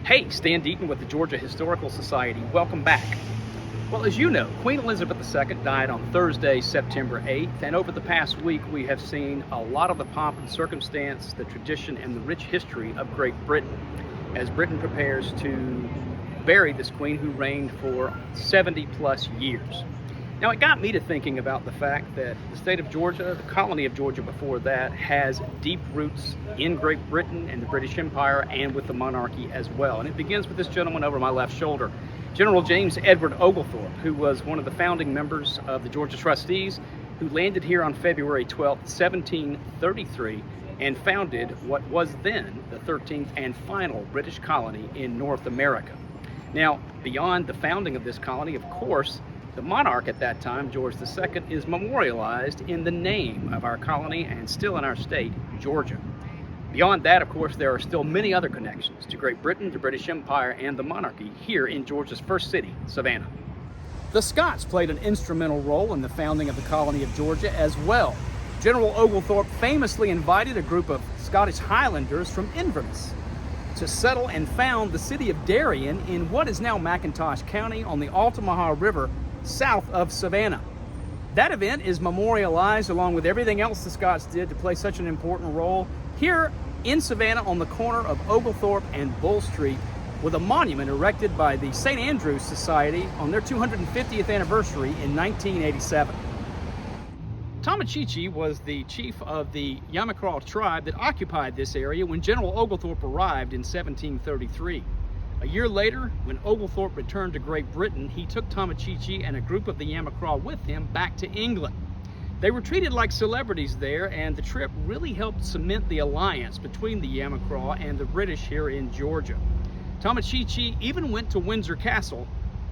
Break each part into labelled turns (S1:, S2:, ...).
S1: Hey, Stan Deaton with the Georgia Historical Society. Welcome back. Well, as you know, Queen Elizabeth II died on Thursday, September 8th, and over the past week we have seen a lot of the pomp and circumstance, the tradition, and the rich history of Great Britain as Britain prepares to bury this queen who reigned for 70 plus years. Now, it got me to thinking about the fact that the state of Georgia, the colony of Georgia before that, has deep roots in Great Britain and the British Empire and with the monarchy as well. And it begins with this gentleman over my left shoulder, General James Edward Oglethorpe, who was one of the founding members of the Georgia Trustees, who landed here on February 12, 1733, and founded what was then the 13th and final British colony in North America. Now, beyond the founding of this colony, of course, the monarch at that time, George II, is memorialized in the name of our colony and still in our state, Georgia. Beyond that, of course, there are still many other connections to Great Britain, the British Empire, and the monarchy here in Georgia's first city, Savannah. The Scots played an instrumental role in the founding of the colony of Georgia as well. General Oglethorpe famously invited a group of Scottish Highlanders from Inverness to settle and found the city of Darien in what is now McIntosh County on the Altamaha River, south of Savannah. That event is memorialized along with everything else the Scots did to play such an important role here in Savannah on the corner of Oglethorpe and Bull Street, with a monument erected by the St. Andrew's Society on their 250th anniversary in 1987. Tomochichi was the chief of the Yamacraw tribe that occupied this area when General Oglethorpe arrived in 1733. A year later, when Oglethorpe returned to Great Britain, he took Tomochichi and a group of the Yamacraw with him back to England. They were treated like celebrities there, and the trip really helped cement the alliance between the Yamacraw and the British here in Georgia. Tomochichi even went to Windsor Castle,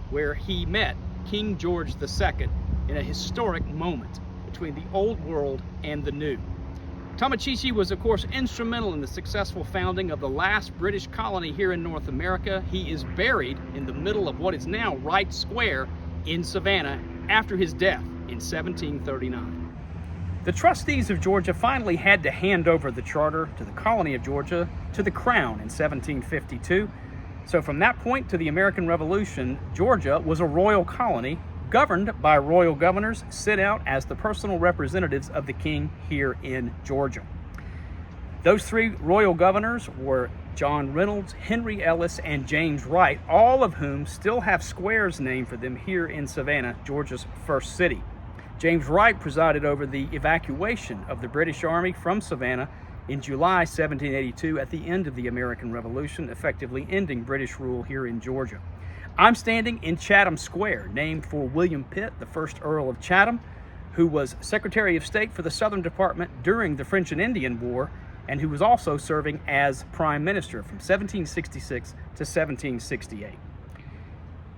S1: where he met King George II in a historic moment between the old world and the new. Tomochichi was, of course, instrumental in the successful founding of the last British colony here in North America. He is buried in the middle of what is now Wright Square in Savannah after his death in 1739. The trustees of Georgia finally had to hand over the charter to the colony of Georgia to the Crown in 1752. So from that point to the American Revolution, Georgia was a royal colony governed by royal governors sent out as the personal representatives of the king here in Georgia. Those three royal governors were John Reynolds, Henry Ellis, and James Wright, all of whom still have squares named for them here in Savannah, Georgia's first city. James Wright presided over the evacuation of the British Army from Savannah in July 1782 at the end of the American Revolution, effectively ending British rule here in Georgia. I'm standing in Chatham Square, named for William Pitt, the first Earl of Chatham, who was Secretary of State for the Southern Department during the French and Indian War, and who was also serving as Prime Minister from 1766 to 1768.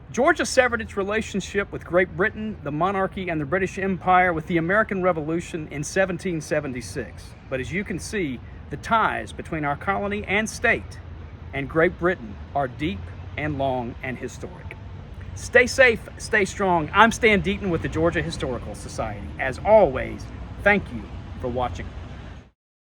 S1: Georgia severed its relationship with Great Britain, the monarchy, and the British Empire with the American Revolution in 1776. But as you can see, the ties between our colony and state and Great Britain are deep and long and historic. Stay safe, stay strong. I'm Stan Deaton with the Georgia Historical Society. As always, thank you for watching.